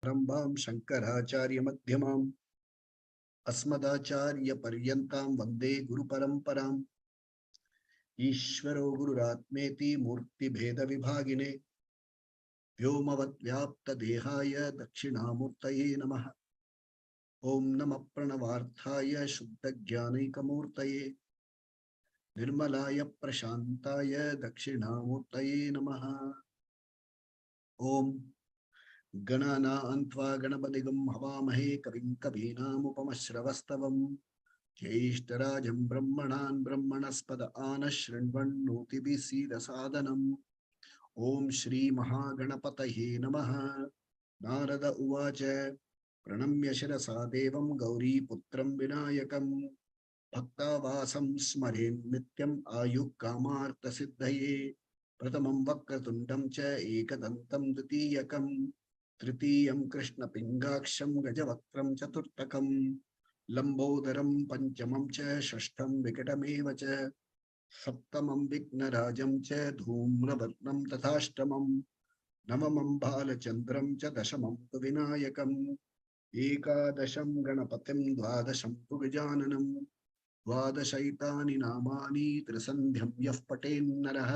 आरंभां शंकराचार्य मध्यमाम् अस्मदाचार्य पर्यन्तां वंदे गुरुपरंपराम्। ईश्वरो गुरुरात्मेति मूर्तिभेद विभागिने व्योमवद्व्याप्त देहाय दक्षिणामूर्तये नमः। ओम नमः प्रणवार्थाय शुद्धज्ञानैकमूर्तये निर्मलाय प्रशांताय दक्षिणामूर्तये नमः। ओम गणानान्त्वा गणपतिगं हवामहे कविं कवीनामुपमश्रवस्तवम् ज्येष्ठराजं ब्रह्मणान् ब्रह्मणस्पद आनशृण्वन्नोतिभिः सीदसादनम्। ओम श्री महागणपतये नमः। नारद उवाच प्रणम्य शिरसा देवं गौरीपुत्रं विनायकं भक्तावासं स्मरेन् नित्यम् आयुः कामार्थसिद्धये। प्रथमं वक्रतुण्डं च एकदन्तं द्वितीयकं तृतीयं कृष्णपिङ्गाक्षं गजवक्त्रं चतुर्थकं लम्बोदरं पञ्चमं च षष्ठं विकटमेव च सप्तमं विघ्नराजं च धूम्रवर्णं तथाष्टमं नवमं बालचन्द्रं च दशमं तु विनायकम् एकादशं गणपतिं द्वादशं तु गजाननं द्वादशैतानि नामानि त्रिसन्ध्यं यः पठेन्नरः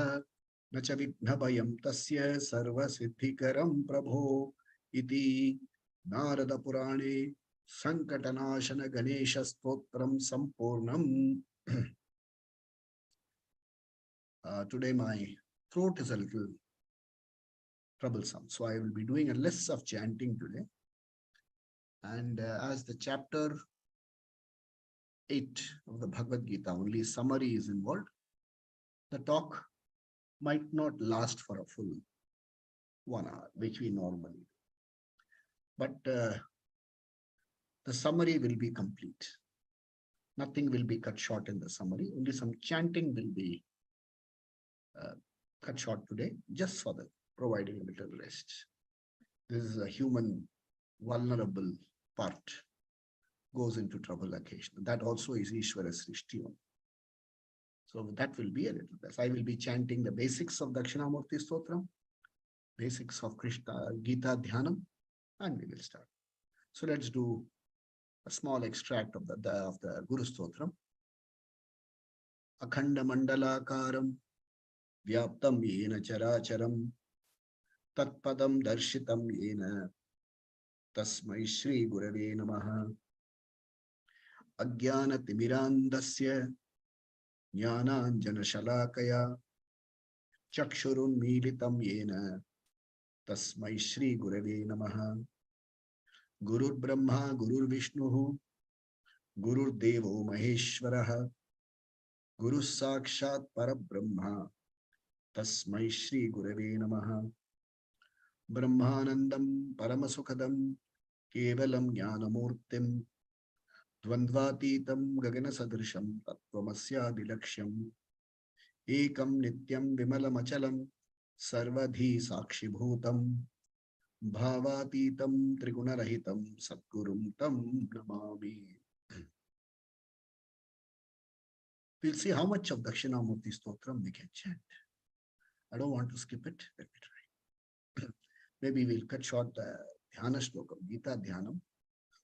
न च विघ्नभयं तस्य सर्वसिद्धिकरं प्रभो इति नारदपुराणे संकटनाशन Ganesh stotram संपूर्णम। Today my throat is a little troublesome, so I will be doing a less of chanting today. And as the chapter 8 of the Bhagavad Gita, only summary is involved, the talk might not last for a full 1 hour, which we normally do. But the summary will be complete. Nothing will be cut short in the summary. Only some chanting will be cut short today, just for the providing a little rest. This is a human vulnerable part, goes into trouble occasionally. That also is Ishvara Srishti. So that will be a little less. I will be chanting the basics of Dakshinamurti Stotram, basics of Krishna Gita Dhyanam, and we will start. So let's do a small extract of the Guru Stotram. Akhanda Mandalakaram Vyaptam Yena Characharam Tatpadam Darshitam Yena Tasmai Shri Gurave Namaha. Ajnana Timirandasya Jnananjana Shalakaya Chakshurun Militam Yena Tasmai Shri Gurave Namaha. Gurur Brahma Gurur Vishnu Gurur Devo Maheshwaraha Guru Sakshat Parabrahma Tasmai Shri Gurave Namaha. Brahmanandam Paramasukadam Kevalam Jnanamurtim Dvandvatitam Gagana Sadrisham Tattvamasya Dilaksham Ekam Nityam Vimalamachalam Sarvadhi Sakshibhutam Bhavatitam Trigunarahitam Satgurum Tam Namami. We'll see how much of Dakshinamurti Stotram we can chant. I don't want to skip it. Let me try. Maybe we'll cut short the Dhyana Shlokam, Gita Dhyanam.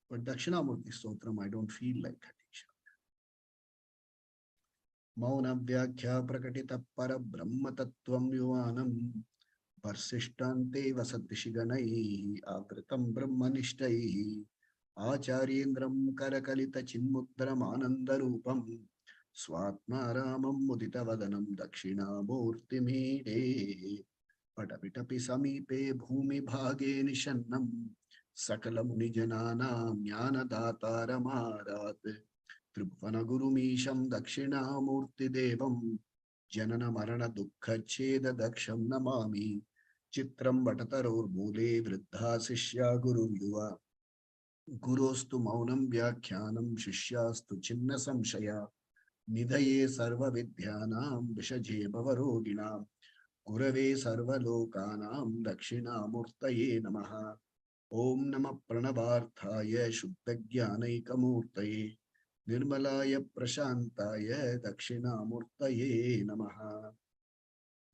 But Dakshinamurti Stotram, I don't feel like cutting short. Mauna Vyakhya Prakatita Para Brahma Tattvam Yuvanam Parsishtante Vasatrishiganai Avritam Brahmanishtai Acharyendram Karakalita Chinmudram Anandarupam Swatma Ramam Mudita Vadanam Dakshinamurti Mide Patapitapi Samipe Bhumi Bhage Nishannam Sakala Munijananam Jnana Dataramarat Tribhuvana Gurumisham Dakshinamurti Devam Janana Marana Dukkha Cheda Daksham Namami Chitram Vatataror Mule Vriddha Sishya Guru Yuva Gurostu Maunam Vyakhyanam Shishyastu Chinna Samshaya Nidhaye Sarva Vidhyanam Vishaje Bhavaroginam Gurave Sarva Lokanam Dakshinamurtaye Namaha. Om Namah Pranavarthaya Shuddhajnanaikamurtaye Nirmalaya Prashantaya Dakshinamurtaye Namaha.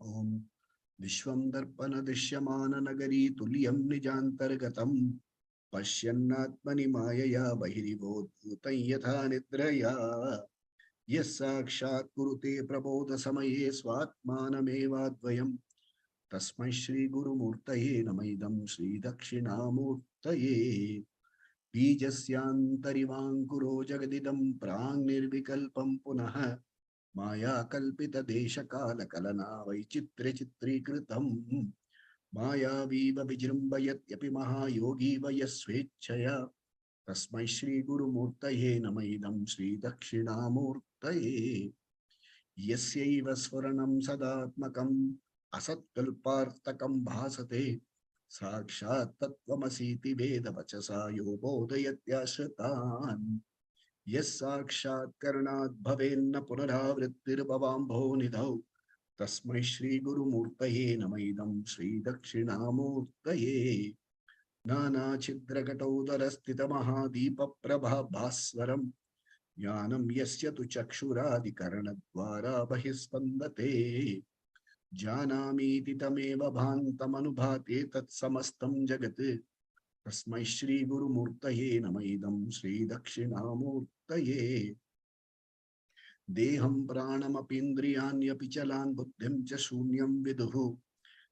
Om Vishwam Darpana Dishyamana Nagari Tulyam Nijantargatam पश्यन्नात्मनि मायया बहिरिवोद्भूतं यथा निद्रया यः साक्षात् कुरुते प्रबोध समये स्वात्मानमेवाद्वयम् तस्मै श्री गुरुमूर्तये नमः इदं श्री दक्षिणामूर्तये बीजस्यान्तरिवाङ्कुरो जगदिदं प्राङ्निर्विकल्पं पुनः माया कल्पित देशकालकलना वैचित्र्यचित्रीकृतम् मायावीव विजृम्भयत्यपि महायोगी वय स्वेच्छया तस्मै श्री गुरुमूर्तये नमः इदं श्री दक्षिणामूर्तये यस्यैव स्फुरणं सदात्मकम् असत्कल्पार्थकं भासते साक्षात् तत्त्वमसीति वेदवचसा यो बोधयत्याश्रितान् यः साक्षात् करणात् भवेन्न पुनरावृत्तिर्भवाम्भो निधौ तस्मै श्री गुरुमूर्तये नमः इदं श्री दक्षिणामूर्तये नानाछिद्रघटोदरस्थितमहादीपप्रभा भास्वरम् ज्ञानं यस्य तु चक्षुरादिकरणद्वारा बहिस्पन्दते जानामीति तमेव भान्तमनुभाते तत्समस्तं जगत् तस्मै श्री गुरुमूर्तये नमः इदं श्री दक्षिणामूर्तये देहं प्राणमपीन्द्रियाण्यपि चलान् बुद्धिं च शून्यं विदुः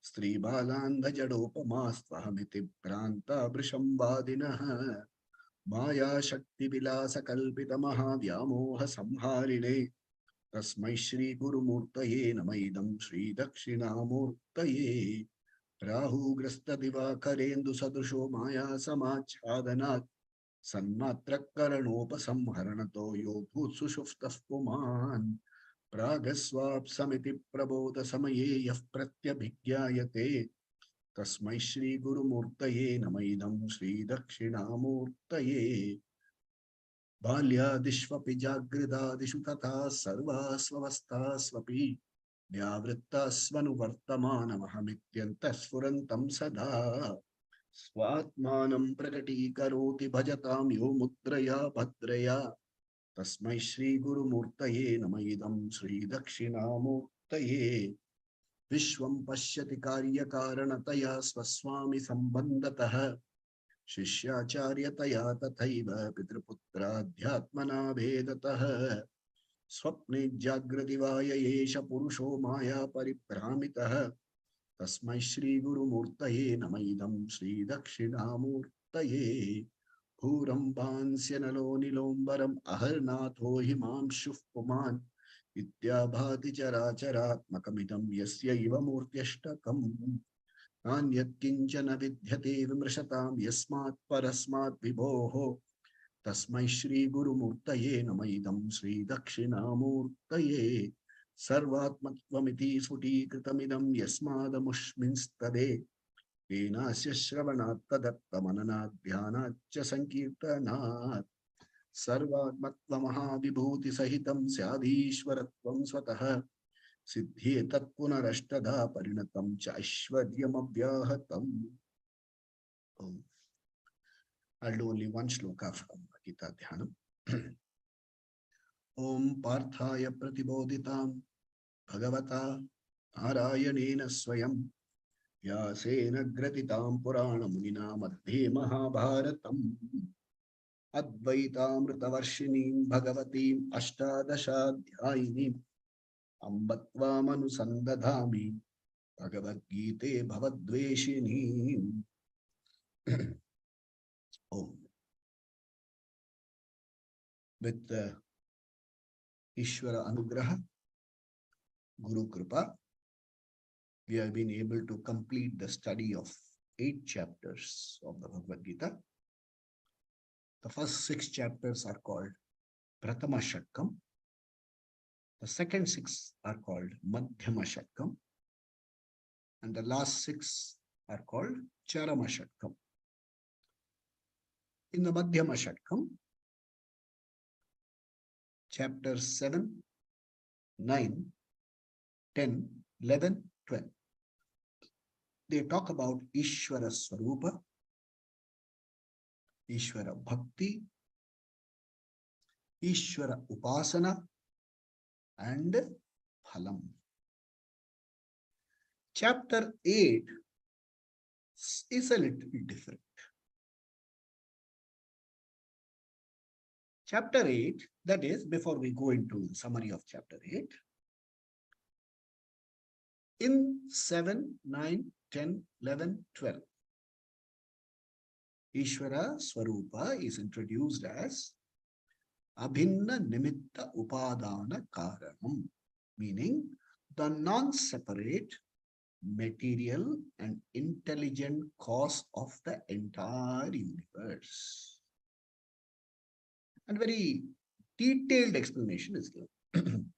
स्त्रीबालान्धजडोपमास्त्वहमिति भ्रान्ता वृषंवादिनः मायाशक्तिविलासकल्पितमहाव्यामोहसंहारिणे तस्मै श्री गुरुमूर्तये नमः इदं श्री दक्षिणामूर्तये राहुग्रस्तदिवाकरेन्दुसदृशो मायासमाच्छादनात् सन्मात्रकरणोपसंहरणतो यो भूत्सुषुप्तः पुमान् प्रागस्वाप्समिति प्रबोधसमये यः प्रत्यभिज्ञायते तस्मै श्री गुरुमूर्तये नमः इदं श्री दक्षिणामूर्तये बाल्यादिष्वपि जागृदादिषु तथा सर्वास्वस्थास्वपि व्यावृत्तास्वनुवर्तमानमहमित्यन्तः स्फुरन्तं सदा स्वात्मानं प्रकटीकरोति भजतां यो मुद्रया भद्रया तस्मै श्री गुरुमूर्तये नमः इदं श्री दक्षिणामूर्तये विश्वं पश्यति कार्यकारणतया स्वस्वामि सम्बन्धतः शिष्याचार्यतया तथैव पितृपुत्राध्यात्मना भेदतः स्वप्ने जागृति वा य एष पुरुषो माया परिभ्रामितः तस्मै श्री गुरुमूर्तये नमः इदं श्री दक्षिणामूर्तये भूरम्भांस्य नलो नीलोम्बरम् अहर्नाथो हिमांशुः पुमान् इत्याभाति चराचरात्मकमिदं यस्यैव मूर्त्यष्टकम् नान्यत्किञ्चन विद्यते विमृशतां यस्मात् परस्मात् विभोः तस्मै श्री गुरुमूर्तये नमः इदं श्री दक्षिणामूर्तये सर्वात्मत्वमिति स्फुटीकृतमिदं यस्मादमुष्मिंस्तदे तेनास्य श्रवणात् तदत्तमननात् ध्यानात् च संकीर्तनात् सर्वात्मत्वमहाविभूतिसहितं स्यादीश्वरत्वं स्वतः सिद्धि तत्पुनरष्टधा परिणतं च ऐश्वर्यमव्याहतम्. I'll do only one shloka from Gita Dhyanam. Om Parthaya Pratibodhitam Bhagavata Narayanena Swayam Vyasena Gratitam Purana Munina Madhye Mahabharatam Advaitamritavarshinim Bhagavatim Ashtadashadhyayinim Ambatvamanusandathami Bhagavad Gita Bhavadveshinim. Om. With Ishvara Anugraha, Guru Kripa, we have been able to complete the study of 8 chapters of the Bhagavad Gita. The first 6 chapters are called Prathama Shatkam. The second 6 are called Madhyama Shatkam. And the last 6 are called Charama Shatkam. In the Madhyama Shatkam, chapters 7, 9, 10, 11, 12, they talk about Ishvara Swarupa, Ishvara Bhakti, Ishvara Upasana, and Phalam. Chapter 8 is a little different. Chapter 8, that is, before we go into the summary of chapter 8, in 7, 9, 10, 11, 12, Ishvara Swarupa is introduced as Abhinna Nimitta Upadana Karanam, meaning the non-separate material and intelligent cause of the entire universe. And very detailed explanation is given.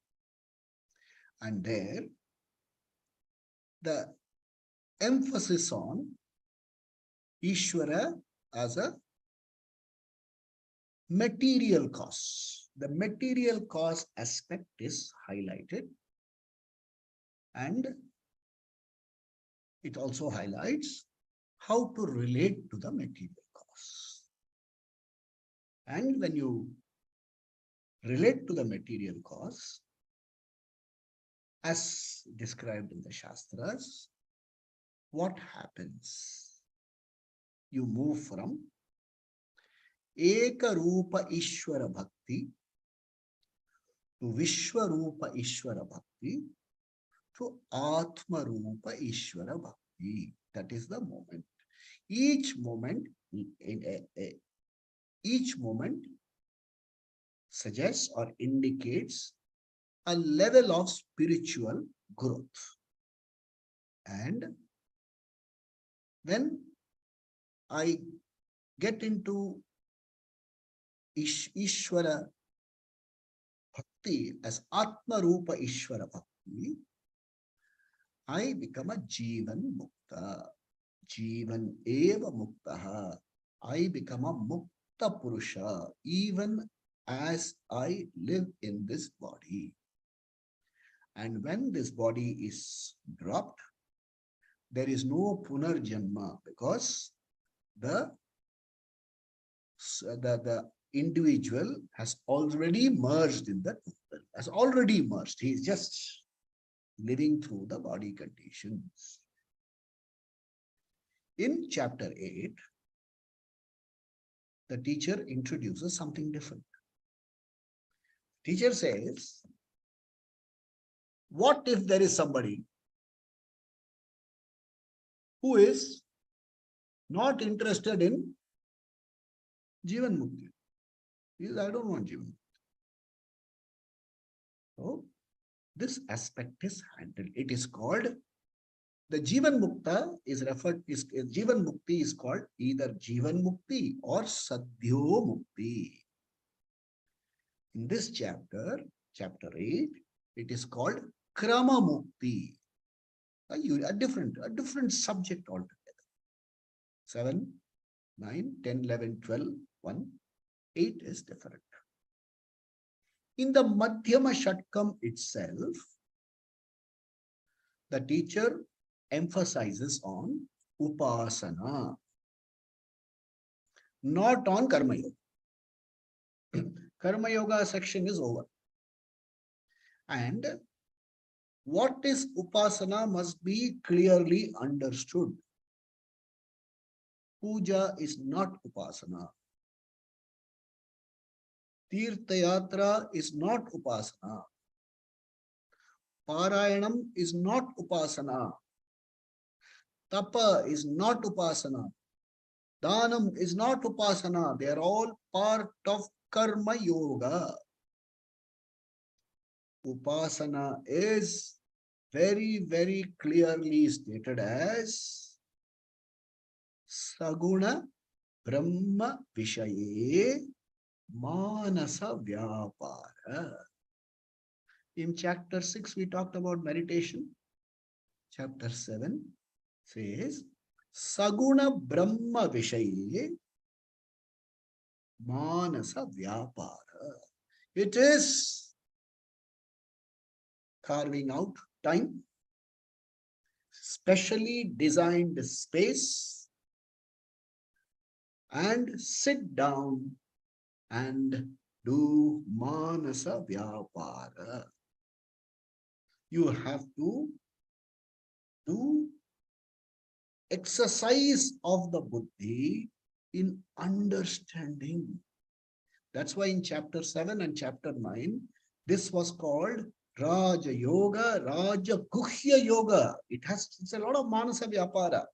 And there, the emphasis on Ishvara as a material cause. The material cause aspect is highlighted, and it also highlights how to relate to the material cause. And when you relate to the material cause, as described in the Shastras, what happens? You move from Eka Rupa Ishvara Bhakti to Vishwarupa Ishvara Bhakti to Atma Rupa Ishvara Bhakti. That is the moment. Each moment suggests or indicates a level of spiritual growth. And when I get into Ishvara Bhakti as Atma Rupa Ishvara Bhakti, I become a Jivan Mukta. Jivan Eva Muktaha. I become a Mukta Purusha, even as I live in this body. And when this body is dropped, there is no Punarjanma, because the individual has already merged in the total, has already merged. He is just living through the body conditions. In chapter 8, the teacher introduces something different. Teacher says, what if there is somebody who is not interested in Jivan Mukti? He says, I don't want Jivan Mukti. So, this aspect is handled. It is called, the Jivan Mukta is referred, Jivan Mukti is called either Jivan Mukti or Sadhyo Mukti. In this chapter, chapter 8, it is called Krama Mukti. A different subject altogether. 7, 9, 10, 11, 12, 1, 8 is different. In the Madhyama Shatkam itself, the teacher emphasizes on Upasana, not on Karma Yoga. Karma Yoga section is over. And what is Upasana must be clearly understood. Puja is not Upasana. Tirtha Yatra is not Upasana. Parayanam is not Upasana. Tapa is not Upasana. Dhanam is not Upasana. They are all part of Karma Yoga. Upasana is very, very clearly stated as Saguna Brahma Vishaye Manasa Vyapara. In chapter 6, we talked about meditation. Chapter 7 says Saguna Brahma Vishaye Manasa Vyapara. It is carving out time, specially designed space, and sit down and do Manasa Vyapara. You have to do exercise of the buddhi in understanding That's why in chapter 7 and chapter 9, this was called Raja Yoga, Raja Guhya Yoga. It's a lot of Manasa Vyapara.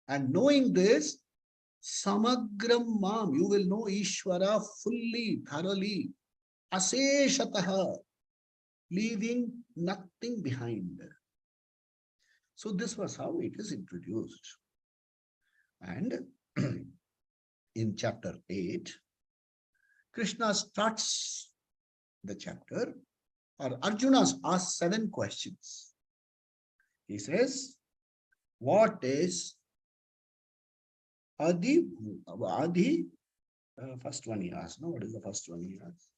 And knowing this, Samagram Mam, you will know Ishvara fully, thoroughly, Aseshataha, leaving nothing behind. So this was how it is introduced. And in chapter 8, Krishna starts the chapter, or Arjuna asks 7 questions. He says, what is Adi? First one he asked. No, what is the first one he asked?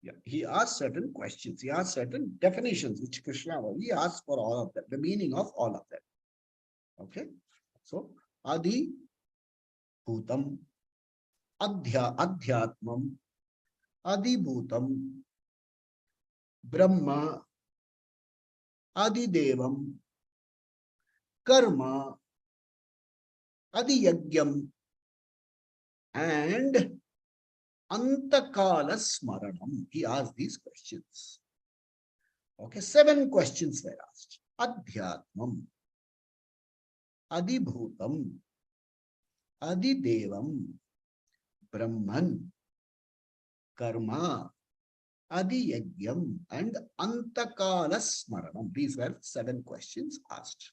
Yeah, he asked certain questions. He asked certain definitions, which Krishna he asked for all of them, the meaning of all of them. Okay, so Adi Bhutam, Adhyatmam, Adi Bhutam, Brahma, Adi Devam, Karma, Adi Yagyam, and Antakala Smaranam. He asked these questions. Okay, 7 questions were asked. Adhyatmam, Adibhutam, Adidevam, Brahman, Karma, Adiyagyam, and Antakala Smaranam. These were 7 questions asked.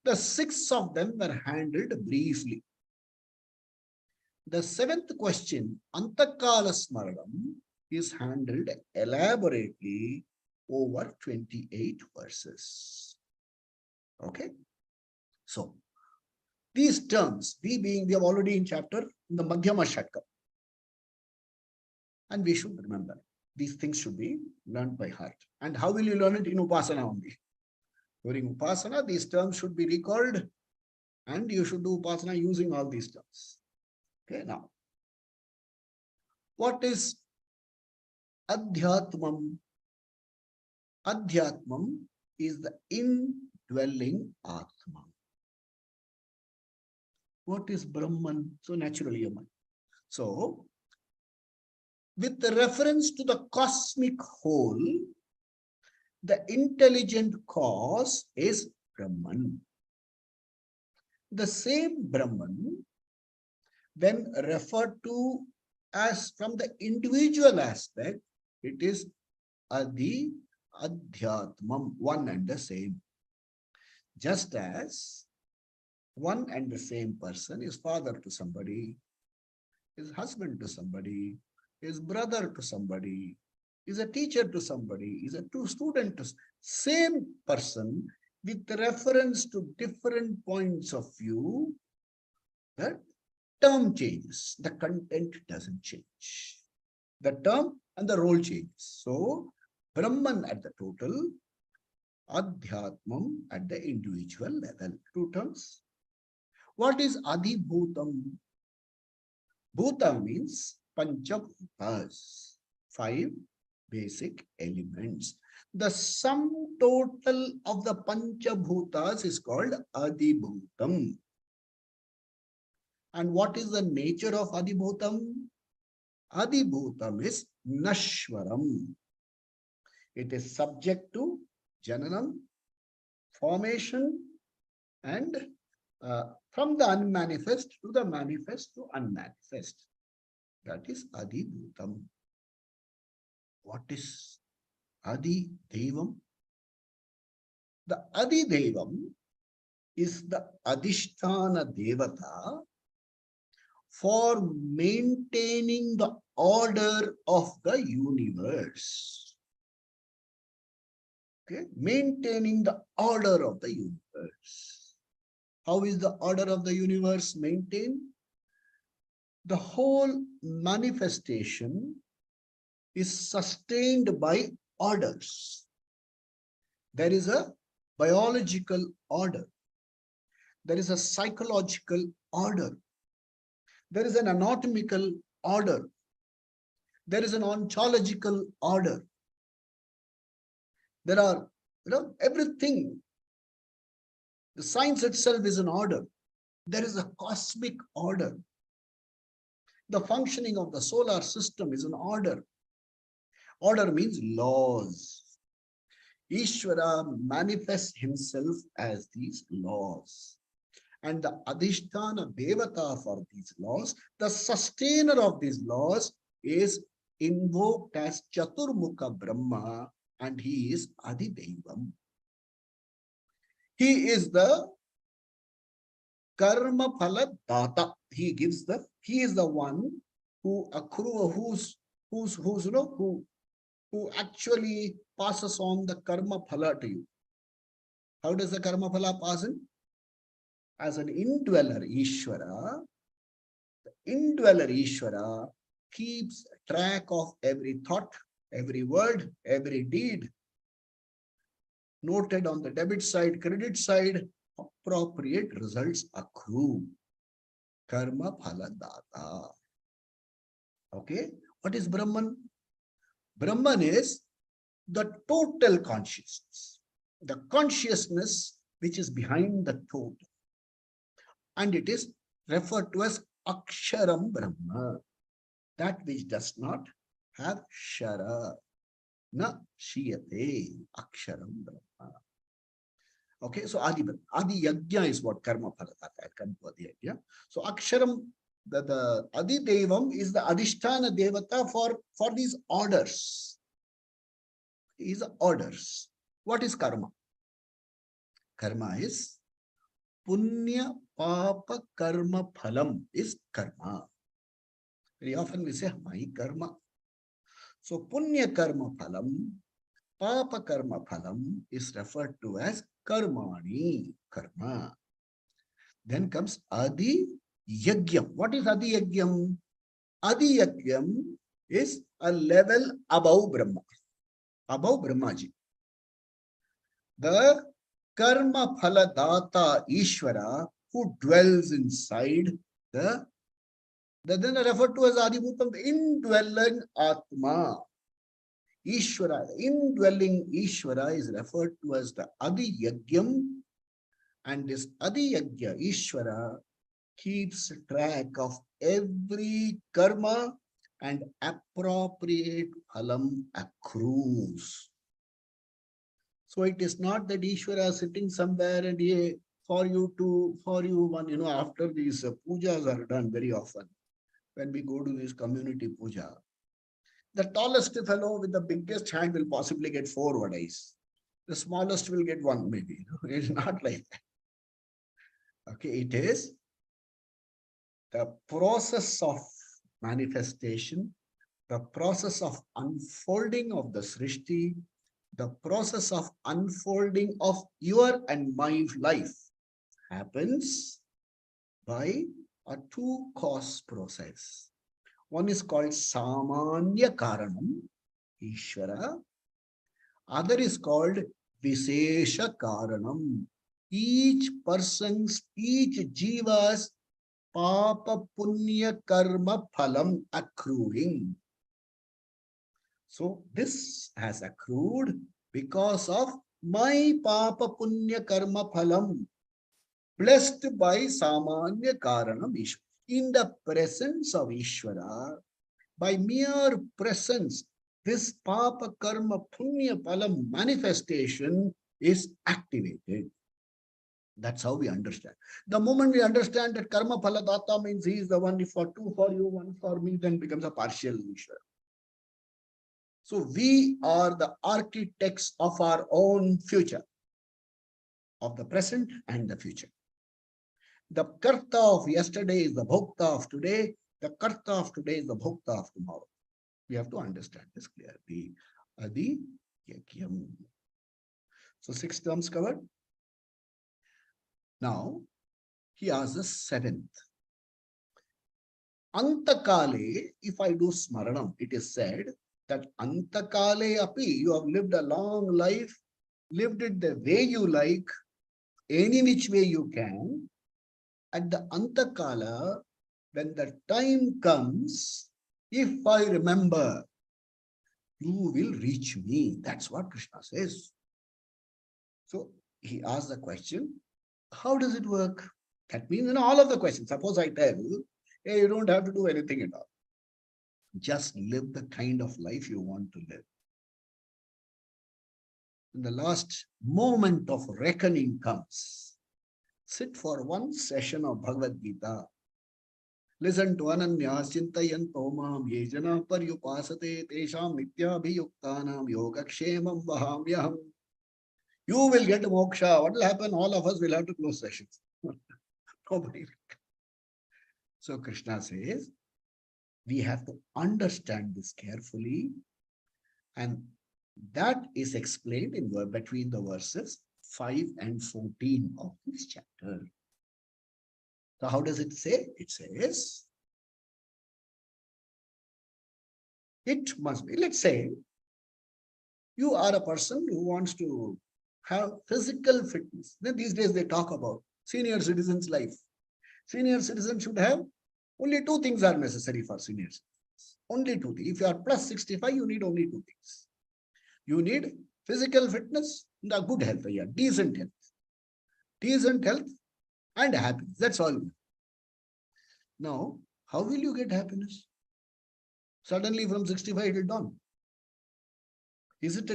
The 6 of them were handled briefly. The 7th question, Antakala Smaranam, is handled elaborately over 28 verses. Okay? So, these terms, we have already in chapter, in the Madhyama Shatkam. And we should remember, these things should be learned by heart. And how will you learn it? In Upasana only. During Upasana, these terms should be recalled, and you should do Upasana using all these terms. Okay, now, what is Adhyatmam? Adhyatmam is the indwelling Atma. What is Brahman? So naturally, your mind. So, with the reference to the cosmic whole, the intelligent cause is Brahman. The same Brahman, when referred to as from the individual aspect, it is Adi Adhyatmam, one and the same. Just as one and the same person is father to somebody, is husband to somebody, is brother to somebody, is a teacher to somebody, is a student to same person with reference to different points of view. The term changes, the content doesn't change. The term and the role changes. So, Brahman at the total, Adhyatmam at the individual level. 2 terms. What is Adibhutam? Bhuta means Panchabhutas, 5 basic elements. The sum total of the Panchabhutas is called Adibhutam. And what is the nature of Adibhutam? Adibhutam is Nashwaram. It is subject to Jananam, formation, and from the unmanifest to the manifest to unmanifest. That is Adibhutam. What is Adi Devam? The Adi Devam is the Adhisthana Devata for maintaining the order of the universe. Okay, maintaining the order of the universe. How is the order of the universe maintained? The whole manifestation is sustained by orders. There is a biological order. There is a psychological order. There is an anatomical order. There is an ontological order. There are, everything. The science itself is an order. There is a cosmic order. The functioning of the solar system is an order. Order means laws. Ishvara manifests himself as these laws. And the Adhisthana Devata for these laws, the sustainer of these laws, is invoked as Chaturmukha Brahma, and he is Adidevam. He is the Karma Phala Data. He is the one who accrue, who's who actually passes on the karma phala to you. How does the karma phala pass in? As an indweller Ishvara, the indweller Ishvara keeps track of every thought, every word, every deed, noted on the debit side, credit side, appropriate results accrue. Karma phala data. Okay, what is Brahman? Brahman is the total consciousness, the consciousness which is behind the total. And it is referred to as Aksharam Brahma, that which does not have Shara. Na Shiyate Aksharam Brahma. Okay, so Adi Yajna is what Karma Phalatata. I'll come to Adi Yajna. So Aksharam, the Adi Devam is the Adhisthana Devata for these orders. These orders. What is karma? Karma is Punya Papa Karma Phalam is karma. Very often we say my karma. So Punya Karma Phalam, Papa Karma Phalam is referred to as Karmani, karma. Then comes Adi Yagyam. What is Adi Yagyam? Adi Yagyam is a level above Brahma, above Brahmaji. The Karma Phala Data Ishvara who dwells inside then referred to as Adibhutam, the indwelling Atma. Ishvara, the indwelling Ishvara is referred to as the Adi Yagyam, and this Adi Yagya Ishvara keeps track of every karma and appropriate phalam accrues. So it is not that Ishvara is sitting somewhere and after these pujas are done very often, when we go to this community puja, the tallest fellow with the biggest hand will possibly get 4 vadais. The smallest will get 1 maybe. It's not like that. Okay, it is the process of manifestation, the process of unfolding of the Srishti, the process of unfolding of your and my life happens by a 2-cause process. One is called Samanya Karanam, Ishvara. Other is called Visesha Karanam. Each person's, each jiva's Papa Punya Karma Phalam accruing. So this has accrued because of my Papa Punya Karma Phalam, blessed by Samanya Karanam Ishvara. In the presence of Ishvara, by mere presence, this Papa Karma Punya Phalam manifestation is activated. That's how we understand. The moment we understand that Karma Phala Data means he is the one for 2 for you, 1 for me, then becomes a partial Ishvara. So we are the architects of our own future, of the present and the future. The Karta of yesterday is the Bhokta of today. The Karta of today is the Bhokta of tomorrow. We have to understand this clearly. Adi Yagyam. So 6 terms covered. Now, he asks the 7th. Antakale, if I do smaranam, it is said that Antakale api, you have lived a long life, lived it the way you like, any which way you can. At the Antakala, when the time comes, if I remember, you will reach me. That's what Krishna says. So he asks the question, how does it work? That means in all of the questions. Suppose I tell, Hey, you don't have to do anything at all. Just live the kind of life you want to live. When the last moment of reckoning comes, sit for one session of Bhagavad Gita. Listen to Ananyas Chintayanto Mam Ye Jana Paryupasate Tesham Nityabhiyuktanam Yogakshemam Vahamyaham. You will get moksha. What will happen? All of us will have to close sessions. Nobody. So Krishna says, we have to understand this carefully, and that is explained in between the verses 5 and 14 of this chapter. So how does it say? It says, it must be, let's say, you are a person who wants to have physical fitness. Then these days they talk about senior citizens' life. Senior citizens should have only two things are necessary for seniors. Only two things. If you are plus 65, you need only two things. You need physical fitness and a good health, yeah, decent health. Decent health and happiness. That's all. Now, how will you get happiness? Suddenly from 65 it will dawn. Is it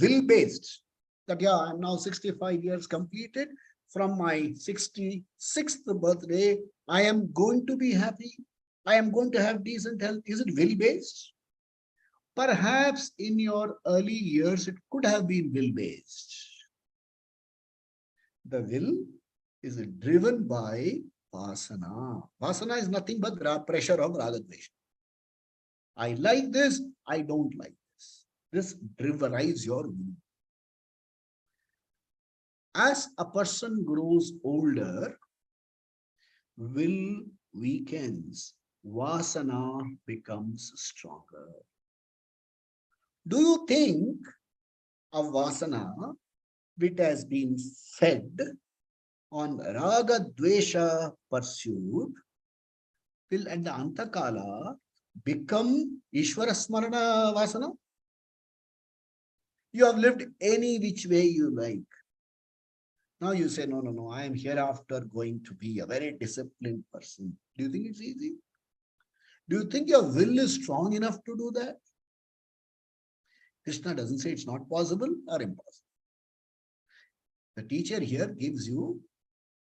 will-based? That, yeah, I'm now 65 years completed. From my 66th birthday, I am going to be happy. I am going to have decent health. Is it will-based? Perhaps in your early years, it could have been will-based. The will is driven by vasana. Vasana is nothing but pressure of ragadvesha. I like this, I don't like this. This drives your will. As a person grows older, will weakens, vasana becomes stronger. Do you think a vasana which has been fed on raga dvesha pursuit will at the antakala become Ishvara Smarana Vasana? You have lived any which way you like. Now you say, no, I am hereafter going to be a very disciplined person. Do you think it's easy? Do you think your will is strong enough to do that? Krishna doesn't say it's not possible or impossible. The teacher here gives you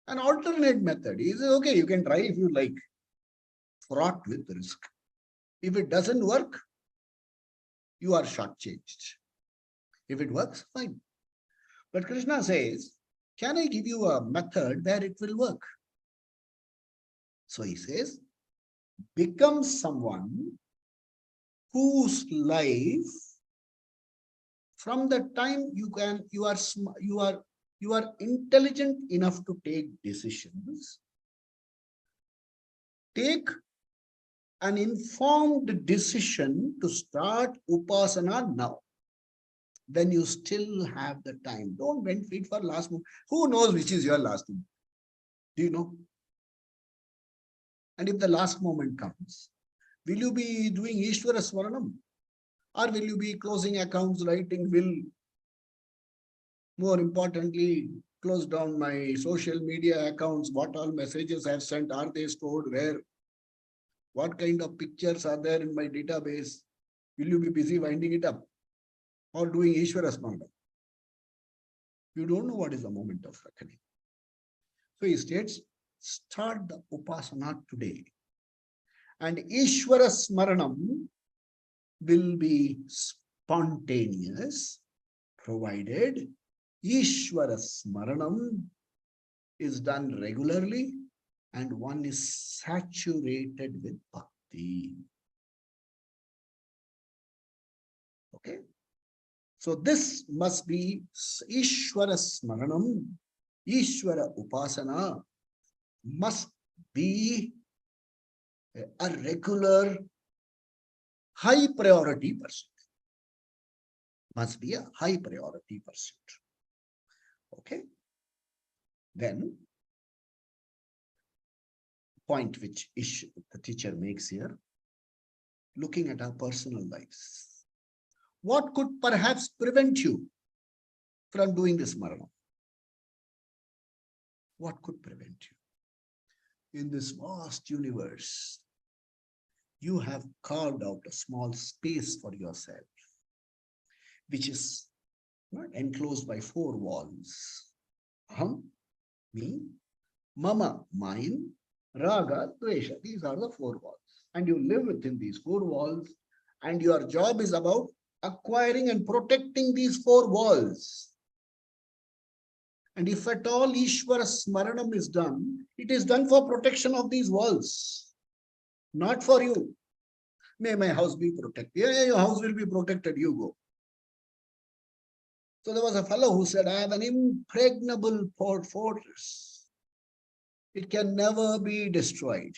an alternate method. He says, okay, you can try if you like. Fraught with risk. If it doesn't work, you are shortchanged. If it works, fine. But Krishna says, can I give you a method where it will work? So he says, become someone whose life, from the time you are intelligent enough to take decisions, take an informed decision to start upasana now. Then you still have the time. Don't wait for last moment. Who knows which is your last moment? Do you know? And if the last moment comes, will you be doing Ishvara Swaranam? Or will you be closing accounts, writing will? More importantly, close down my social media accounts. What all messages I have sent? Are they stored where? What kind of pictures are there in my database? Will you be busy winding it up? Or doing Ishvara Smarana? You don't know what is the moment of reckoning. So he states, start the upasana today. And Ishvara Smaranam will be spontaneous, provided Ishvara Smaranam is done regularly and one is saturated with bhakti. Okay? So this must be Ishvara Smaranam, Ishvara Upasana must be a regular high priority pursuit. Must be a high priority pursuit. Okay? Then, point which the teacher makes here, looking at our personal lives. What could perhaps prevent you from doing this Marana? What could prevent you? in this vast universe, you have carved out a small space for yourself, which is not enclosed by four walls. Aham, me, mama, mine, raga, dvesha. These are the four walls. And you live within these four walls, and your job is about acquiring and protecting these four walls. And if at all Ishvara Smaranam is done, it is done for protection of these walls, not for you. May my house be protected. Yeah, your house will be protected, you go. So there was a fellow who said, I have an impregnable fortress. It can never be destroyed.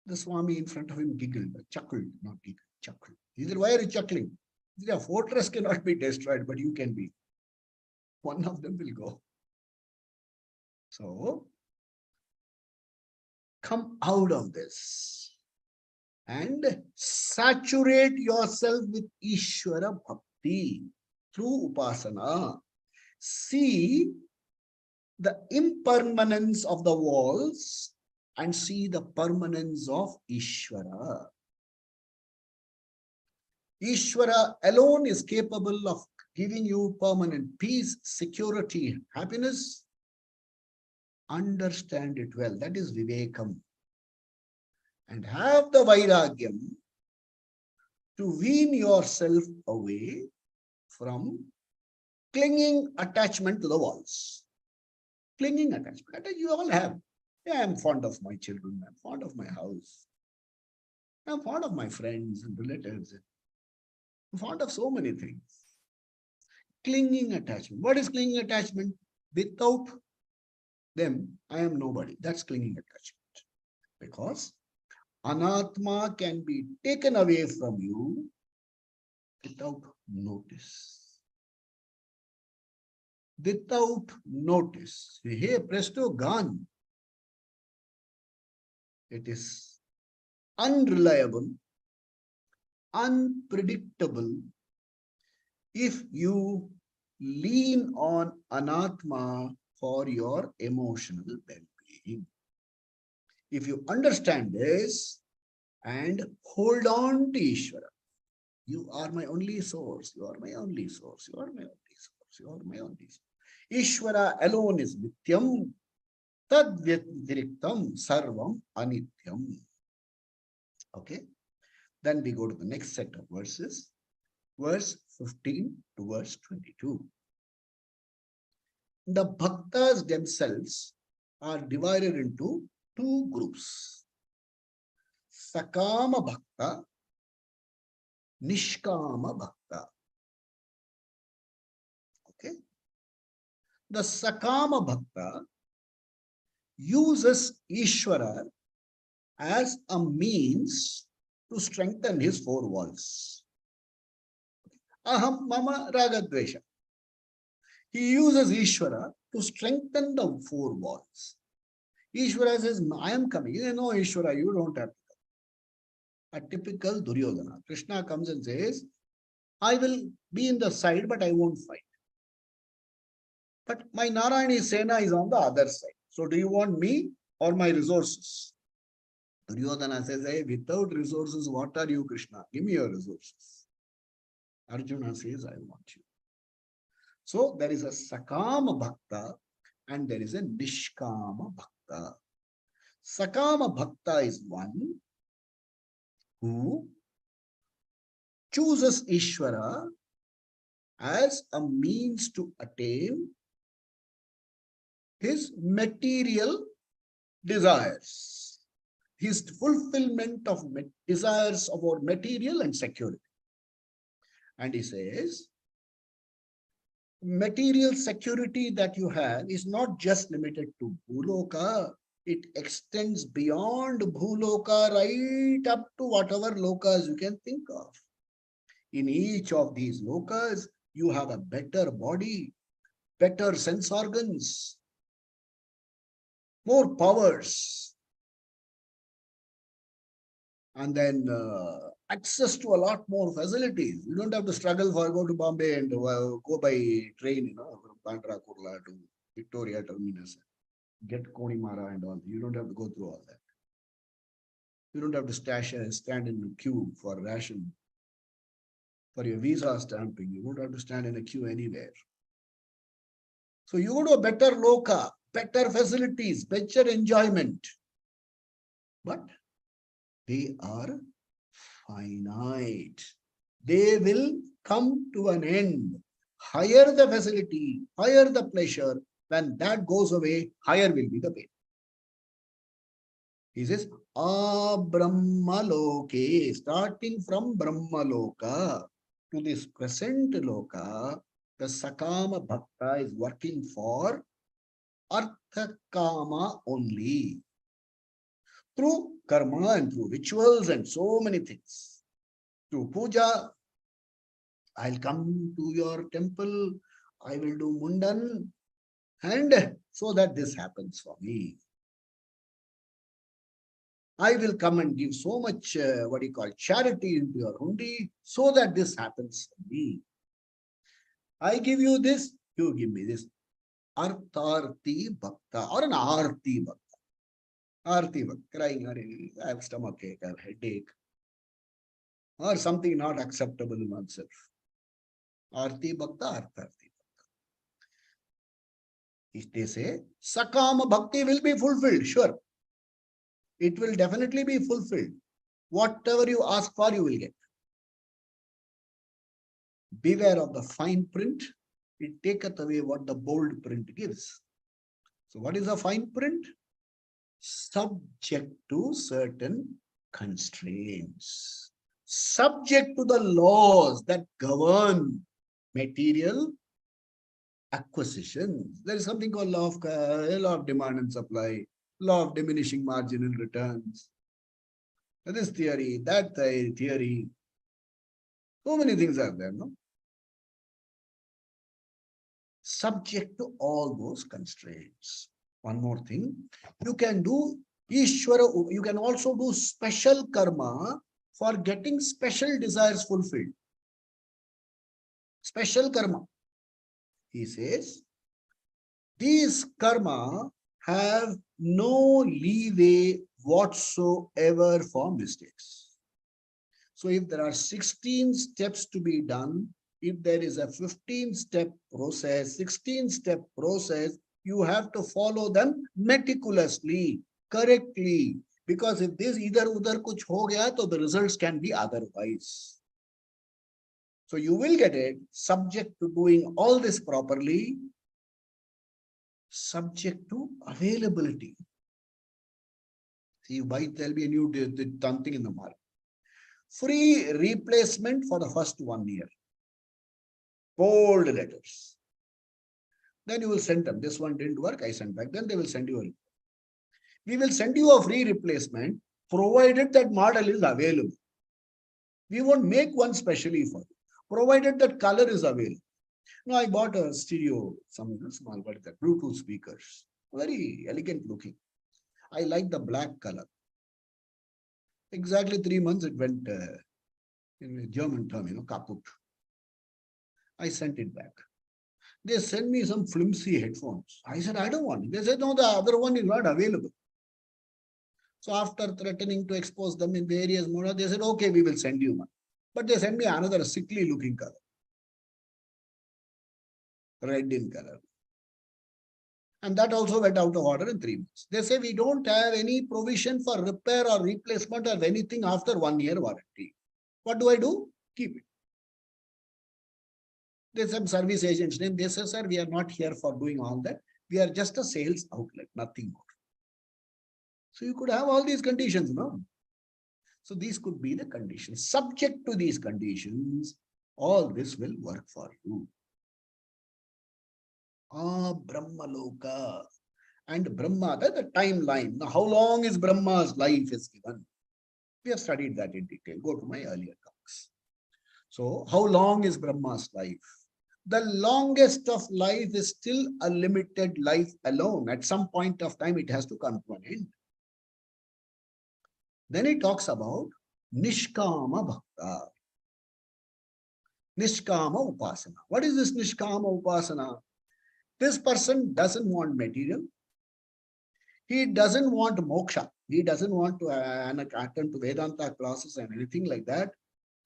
The Swami in front of him giggled, chuckled, not giggled, chuckled. He said, why are you chuckling? He said, a fortress cannot be destroyed, but you can be. One of them will go. So, come out of this and saturate yourself with Ishvara Bhakti through Upasana. See the impermanence of the walls and see the permanence of Ishvara. Ishvara alone is capable of giving you permanent peace, security, happiness. Understand it well. That is Vivekam. And have the Vairagyam to wean yourself away from clinging attachment to the walls. Clinging attachment. That you all have. Yeah, I'm fond of my children. I'm fond of my house. I'm fond of my friends and relatives. I'm fond of so many things. Clinging attachment. What is clinging attachment? Without them, I am nobody. That's clinging attachment. Because Anatma can be taken away from you without notice. Without notice. Hey, presto, gone. It is unreliable, unpredictable if you lean on Anatma for your emotional well-being. If you understand this and hold on to Ishvara, you are my only source, you are my only source, you are my only source, you are my only source. Ishvara alone is Nityam, Tad Vyatiriktam Sarvam Anityam. Okay, then we go to the next set of verses, verse 15 to verse 22. The bhaktas themselves are divided into two groups. Sakama Bhakta, Nishkama Bhakta. Okay. The Sakama Bhakta uses Ishvara as a means to strengthen his four walls. Aham Mama Ragadvesha. He uses Ishvara to strengthen the four walls. Ishvara says, I am coming. You know, Ishvara, you don't have to come. A typical Duryodhana. Krishna comes and says, I will be in the side, but I won't fight. But my Narayani Sena is on the other side. So do you want me or my resources? Duryodhana says, hey, without resources, what are you, Krishna? Give me your resources. Arjuna says, I want you. So there is a Sakama Bhakta and there is a Nishkama Bhakta. Sakama Bhakta is one who chooses Ishvara as a means to attain his material desires, his fulfillment of desires about material and security. And he says, material security that you have is not just limited to Bhuloka. It extends beyond Bhuloka right up to whatever lokas you can think of. In each of these lokas, you have a better body, better sense organs, more powers, and then access to a lot more facilities. You don't have to struggle for go to Bombay and go by train, from Bandra Kurla to Victoria Terminus. get Konimara and all. You don't have to go through all that. You don't have to stand in a queue for ration, for your visa stamping. You don't have to stand in a queue anywhere. So you go to a better loka, better facilities, better enjoyment. But they are finite. They will come to an end. Higher the facility, higher the pleasure. When that goes away, higher will be the pain. He says, Brahmaloke, starting from Brahmaloka to this present loka, the Sakama Bhakta is working for Artha Kama only. Through karma and through rituals and so many things. Through puja, I'll come to your temple, I will do mundan, and so that this happens for me. I will come and give so much, charity into your hundi, so that this happens for me. I give you this, you give me this. Artharti Bhakta or an Arti Bhakta. Arti Bhakta, crying, I have stomachache, I have headache, or something not acceptable in oneself. Arti Bhakta, Artharti Bhakta. If they say, Sakama Bhakti will be fulfilled, sure. It will definitely be fulfilled. Whatever you ask for, you will get. Beware of the fine print. It taketh away what the bold print gives. So what is a fine print? Subject to certain constraints. Subject to the laws that govern material acquisitions. There is something called law of demand and supply, law of diminishing marginal returns. This theory, that theory. So many things are there, no? Subject to all those constraints. One more thing, you can do Ishvara, you can also do special karma for getting special desires fulfilled. Special karma. He says, these karma have no leeway whatsoever for mistakes. So if there are 16 steps to be done, if there is a 15-step process, 16-step process, you have to follow them meticulously, correctly. Because if this either udhar kuch ho gaya, so the results can be otherwise. So you will get it subject to doing all this properly, subject to availability. See, you buy, there'll be a new something in the market. Free replacement for the first 1 year. Bold letters. Then you will send them. This one didn't work, I sent back. Then they will send you a. We will send you a free replacement, provided that model is available. We won't make one specially for you, provided that color is available. Now, I bought a stereo, some small, but the Bluetooth speakers, very elegant looking. I like the black color. Exactly 3 months it went in a German term, kaput. I sent it back. They sent me some flimsy headphones. I said, I don't want it. They said, no, the other one is not available. So after threatening to expose them in various modes, they said, okay, we will send you one. But they sent me another sickly looking color. Red in color. And that also went out of order in 3 months. They say, we don't have any provision for repair or replacement of anything after 1 year warranty. What do? Keep it. There's some service agent's name. They say, sir, we are not here for doing all that. We are just a sales outlet, nothing more. So you could have all these conditions, no? So these could be the conditions. Subject to these conditions, all this will work for you. Brahmaloka. And Brahma, that's the timeline. Now, how long is Brahma's life is given? We have studied that in detail. Go to my earlier talks. So, how long is Brahma's life? The longest of life is still a limited life alone. At some point of time, it has to come to an end. Then he talks about Nishkama Bhakta. Nishkama Upasana. What is this Nishkama Upasana? This person doesn't want material. He doesn't want moksha. He doesn't want to attend to Vedanta classes and anything like that.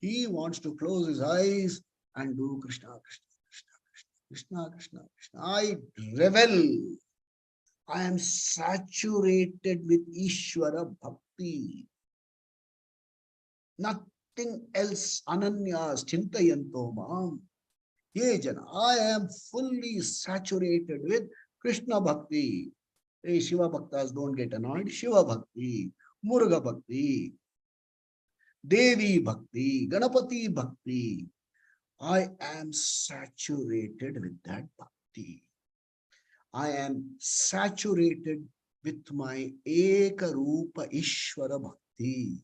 He wants to close his eyes and do Krishna, Krishna, Krishna, Krishna, Krishna, Krishna. I revel. I am saturated with Ishvara Bhakti. Nothing else. Ananyas Chintayanto Mam. Ye Jana. I am fully saturated with Krishna Bhakti. Hey, Shiva Bhaktas don't get annoyed. Shiva Bhakti, Muruga Bhakti, Devi Bhakti, Ganapati Bhakti. I am saturated with that Bhakti. I am saturated with my Eka Rupa Ishvara Bhakti.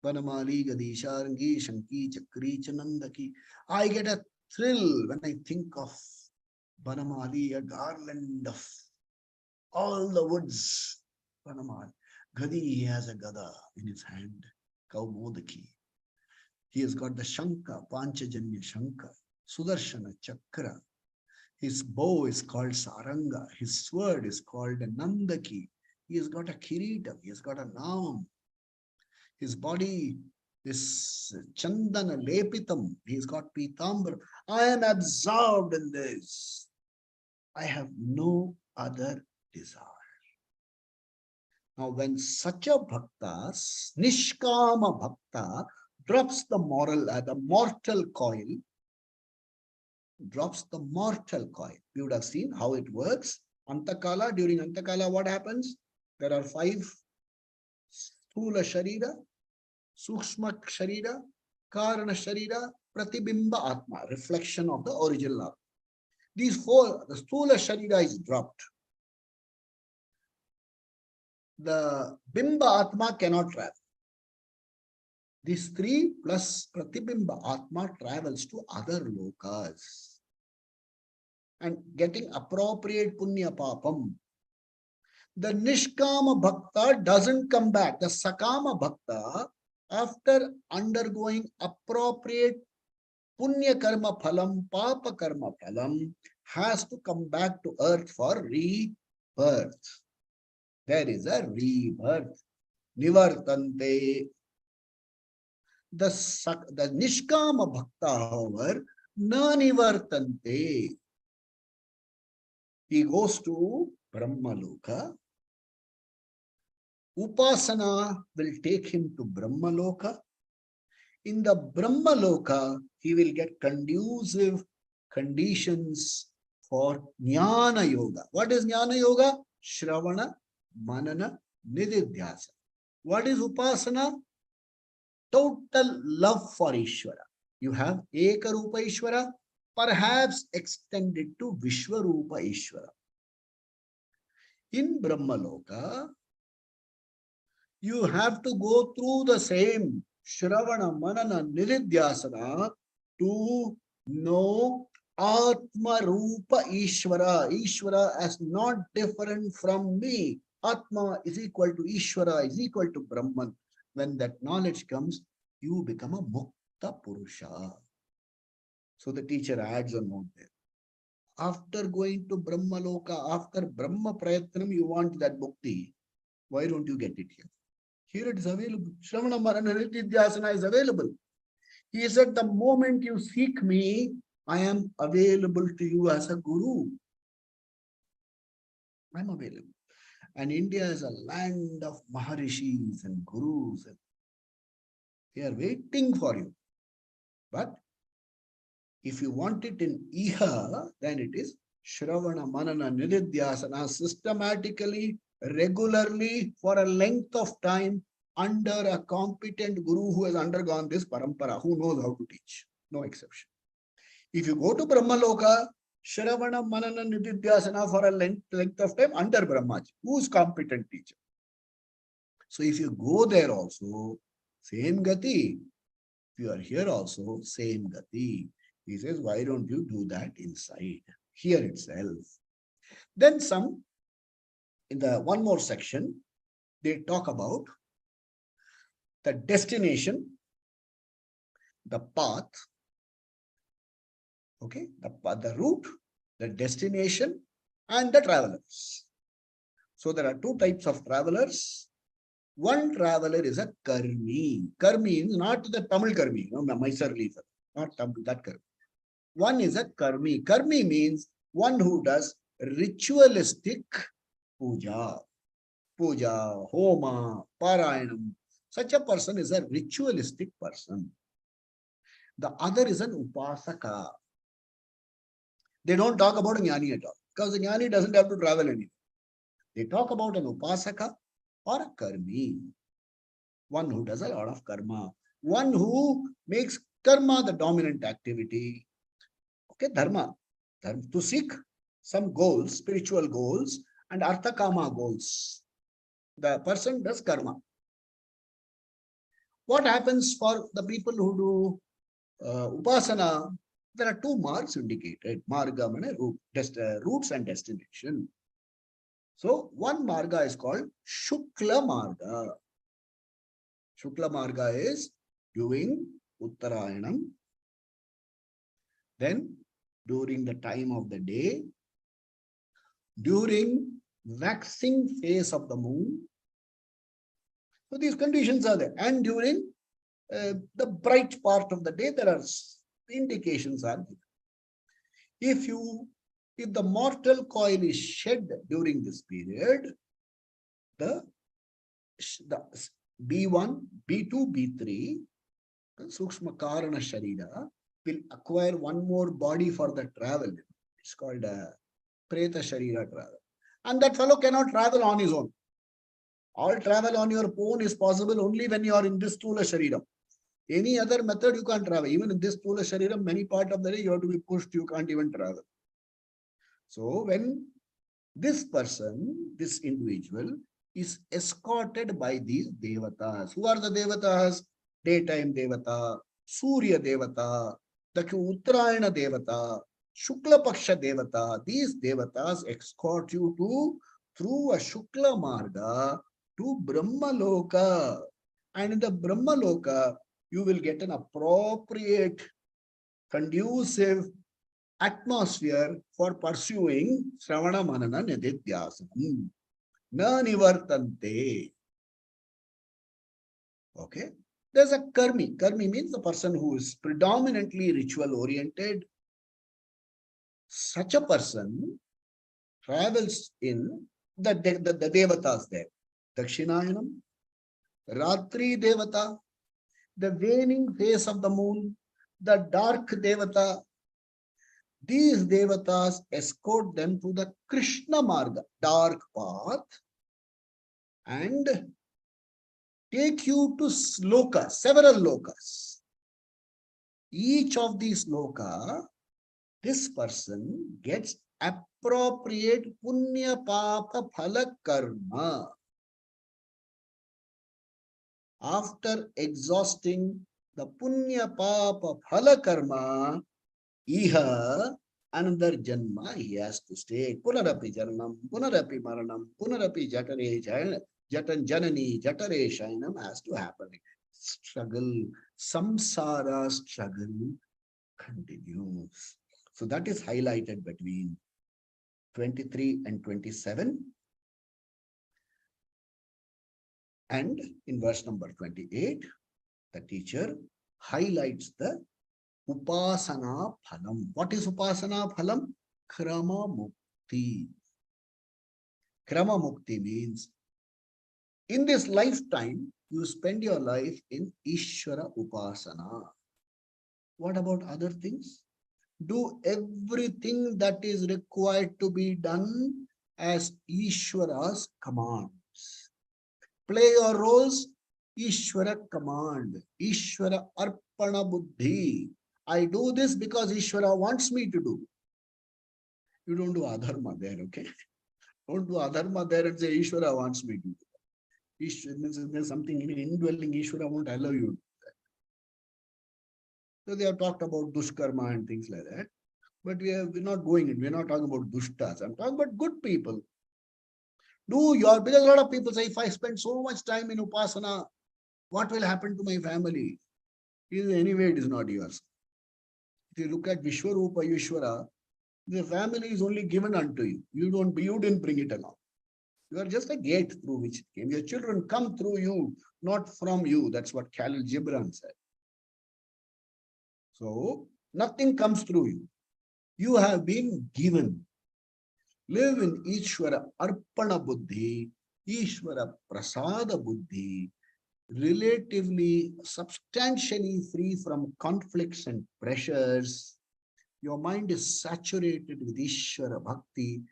Vanamali, Gadisharangi, Shanki, Chakri, Chanandaki. I get a thrill when I think of Vanamali, a garland of all the woods. Vanamali. Gadi, he has a gada in his hand, Kaumodaki. He has got the Shanka, Panchajanya Shanka, Sudarshana Chakra. His bow is called Saranga. His sword is called Nandaki. He has got a Kiritam. He has got a Naam. His body, this Chandana Lepitam. He's got Pitambra. I am absorbed in this. I have no other desire. Now, when such a bhakta, Nishkama bhakta, drops the mortal coil, We would have seen how it works. Antakala, during Antakala, what happens? There are 5 Sthula Sharira, Sukshma Sharira, Karana Sharira, Pratibimba Atma, reflection of the original Atma. These 4, the Sthula Sharira is dropped. The Bimba Atma cannot travel. These 3 plus Pratibimba Atma travels to other lokas and getting appropriate Punya Papam. The Nishkama Bhakta doesn't come back. The Sakama Bhakta, after undergoing appropriate Punya Karma Phalam, Papa Karma Phalam, has to come back to earth for rebirth. There is a rebirth. Nivartante. The Nishkama Bhakta, however, na nivartante. He goes to Brahmaloka. Upasana will take him to Brahmaloka. In the Brahmaloka, he will get conducive conditions for Jnana Yoga. What is Jnana Yoga? Shravana, Manana, Nididhyasa. What is Upasana? Total love for Ishvara. You have Ekarupa Ishvara, perhaps extended to Vishwarupa Ishvara. In Brahmaloka, you have to go through the same Shravana, Manana, Nididhyasana to know Atma Rupa Ishvara. Ishvara as not different from me. Atma is equal to Ishvara, is equal to Brahman. When that knowledge comes, you become a Mukta Purusha. So the teacher adds a note there. After going to Brahmaloka, after Brahma Prayatnam, you want that Mukti. Why don't you get it here? Here it is available. Shravana Marana Nididhyasana is available. He said, the moment you seek me, I am available to you as a guru. I'm available. And India is a land of Maharishis and Gurus. They are waiting for you. But if you want it in Iha, then it is Shravana, Manana, Nididhyasana, systematically, regularly, for a length of time, under a competent guru who has undergone this parampara, who knows how to teach. No exception. If you go to Brahmaloka, Shravana, Manana, Nididhyasana for a length of time under Brahmaji, who's competent teacher. So if you go there also, same gati. If you are here also, same gati. He says, why don't you do that inside, here itself? Then in the one more section, they talk about the destination, the path, okay, the route, the destination, and the travelers. So there are two types of travelers. One traveler is a karmi. Karmi is not the Tamil karmi, Mysore leafer, not Tamil, that karmi. One is a karmi. Karmi means one who does ritualistic puja. Puja, homa, parayanam. Such a person is a ritualistic person. The other is an upasaka. They don't talk about a jnani at all, because the jnani doesn't have to travel anywhere. They talk about an upasaka or a karmi. One who does a lot of karma. One who makes karma the dominant activity. Okay, dharma. To seek some goals, spiritual goals, and artha kama goals. The person does karma. What happens for the people who do upasana? There are two marks indicated. Marga means routes and destination. So one marga is called Shukla Marga. Shukla Marga is doing Uttarayanam. Then during the time of the day, during waxing phase of the moon. So these conditions are there. And during the bright part of the day, there are indications are given. If the mortal coil is shed during this period, the B1, B2, B3, Sukshma Karana Sharira will acquire one more body for the travel. It's called a Preta Sharira travel. And that fellow cannot travel on his own. All travel on your own is possible only when you are in this Stula Sharira. Any other method you can't travel. Even in this Stula Sharira, many part of the day you have to be pushed, you can't even travel. So when this person, this individual, is escorted by these devatas. Who are the devatas? Daytime devata, Surya devata, the Uttarayana devata, Shukla Paksha devata. These devatas escort you through a Shukla Marga to Brahma Loka. And in the Brahma Loka, you will get an appropriate, conducive atmosphere for pursuing Shravana Manana Nididhyasanam. Na nivartante. Okay. There's a karmi. Karmi means the person who is predominantly ritual oriented. Such a person travels in the devatas there. Dakshinayanam, Ratri devata, the waning phase of the moon, the dark devata. These devatas escort them to the Krishna Marga, dark path, and take you to sloka, several lokas. Each of these loka, this person gets appropriate punya papa phala karma. After exhausting the punya papa phala karma, iha, another janma he has to stay. Punarapi janam, punarapi maranam, punarapi jatare jatan janani, jatare shainam has to happen. Struggle, samsara struggle continues. So that is highlighted between 23 and 27. And in verse number 28, the teacher highlights the Upasana Phalam. What is Upasana Phalam? Krama Mukti. Krama Mukti means in this lifetime, you spend your life in Ishvara Upasana. What about other things? Do everything that is required to be done as Ishvara's commands. Play your roles, Ishvara command, Ishvara Arpana Buddhi. I do this because Ishvara wants me to do. You don't do adharma there, okay? Don't do adharma there and say Ishvara wants me to do. Ishvara means there's something indwelling, Ishvara won't allow you to do that. So they have talked about dushkarma and things like that. But we're not going in. We're not talking about dushtas. I'm talking about good people. Because a lot of people say, if I spend so much time in upasana, what will happen to my family? Anyway, it is not yours. If you look at Vishwarupa Yishwara, the family is only given unto you. You didn't bring it along. You are just a gate through which it came. Your children come through you, not from you. That's what Khalil Gibran said. So nothing comes through you. You have been given. Live in Ishvara Arpana Buddhi, Ishvara Prasada Buddhi, relatively substantially free from conflicts and pressures. Your mind is saturated with Ishvara Bhakti,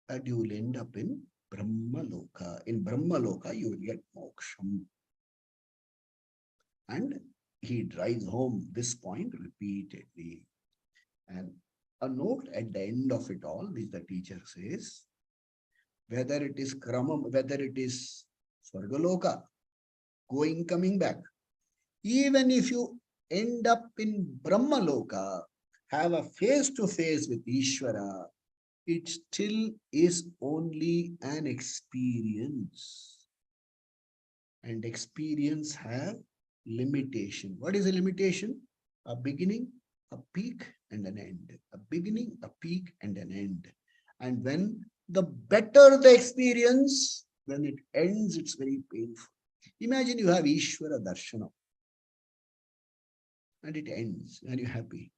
and you will end up in Brahmaloka. In Brahmaloka, you will get moksham. And he drives home this point repeatedly. And a note at the end of it all, which the teacher says, whether it is Kramam, whether it is Swargaloka, going, coming back, even if you end up in Brahmaloka, have a face-to-face with Ishvara, it still is only an experience. And experience have limitation. What is a limitation? A beginning, a peak, and an end. A beginning, a peak, and an end. And when the better the experience, when it ends, it's very painful. Imagine you have Ishvara Darshana and it ends and you're happy.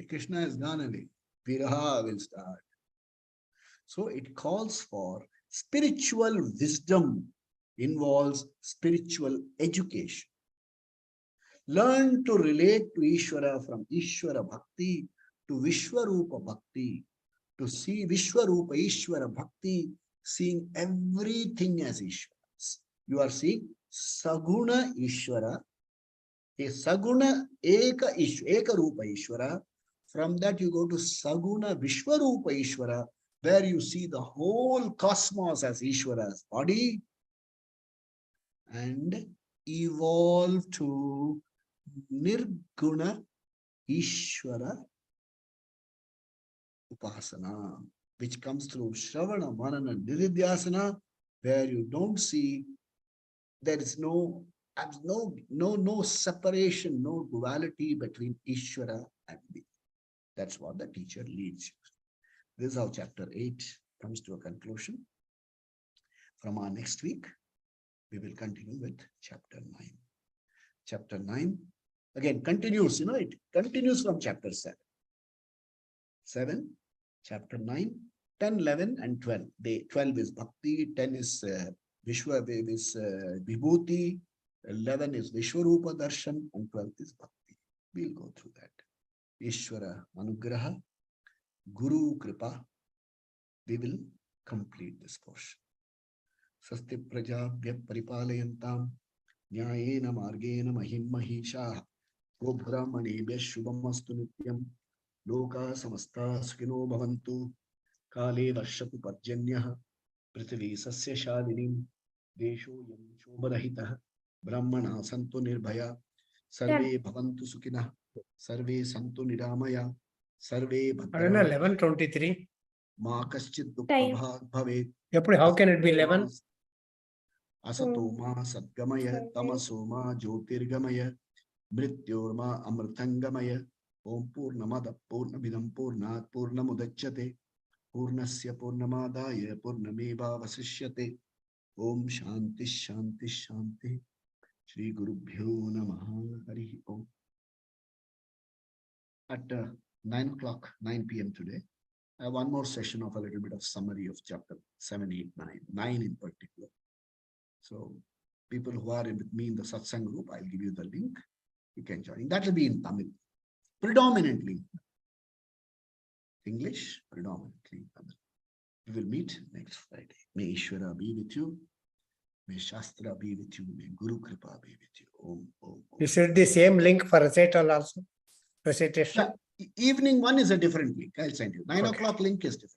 Krishna has gone away. Viraha will start. So it calls for spiritual wisdom, involves spiritual education. Learn to relate to Ishvara from Ishvara Bhakti to Vishwarupa Bhakti, to see Vishwarupa Ishvara Bhakti, seeing everything as Ishvara. You are seeing Saguna Ishvara, a Saguna Eka Rupa Ishvara. From that you go to Saguna Vishwarupa Ishvara, where you see the whole cosmos as Ishvara's body, and evolve to Nirguna Ishvara Upasana, which comes through Shravana, Manana, Nididhyasana, where you don't see, there is no separation, no duality between Ishvara and me. That's what the teacher leads you. This is how chapter 8 comes to a conclusion. From our next week, we will continue with chapter 9. Chapter 9, again, continues, it continues from chapter 7. 7, chapter 9, 10, 11, and 12. 12 is Bhakti, 10 is Vibhuti, 11 is Vishwarupa Darshan, and 12 is Bhakti. We'll go through that. Ishvara Anugraha, Guru Kripa. We will complete this portion. Sasti Prajabhya Paripalayantam Nyayena Margena Mahim Mahisha Gobhramanebhya Shubhamastu Nityam Loka Samasta Sukhino Bhavantu Kale Varshatu Parjanyah Prithvi Sasya Shalinim Desho Yam Shobharahitah Brahmana Santu Nirbhaya Sarve Bhavantu Sukhinah Sarve Santu Niramaya Sarve Bhadrani 11:23. Ma Kaschid Dukha Bhavet. How can it be 11? Asatoma Satgamaya Tamasoma Jyotirgamaya Mrityorma Amritangamaya Om Purnamada Purnamidam Purnat Purnamudachyate Purnasya Purnamadaya Purnameva Vasishyate Om Shanti Shanti Shanti Shri Gurubhyo Namaha Hari Om. At 9 o'clock, 9 p.m. today, I have one more session of a little bit of summary of chapter 7, 8, 9, 9 in particular. So people who are with me in the Satsang group, I'll give you the link. You can join. That will be in Tamil, predominantly. English, predominantly in Tamil. We will meet next Friday. May Ishvara be with you. May Shastra be with you. May Guru Kripa be with you. Om, Om, Om. You said the same link for recital also? Recitation? Yeah, evening one is a different link. I'll send you. 9 o'clock link is different.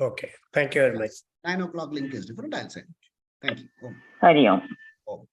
Okay. Thank you very much. 9 o'clock link is different. I'll send you. Thank you. Om. Hari Om. Om.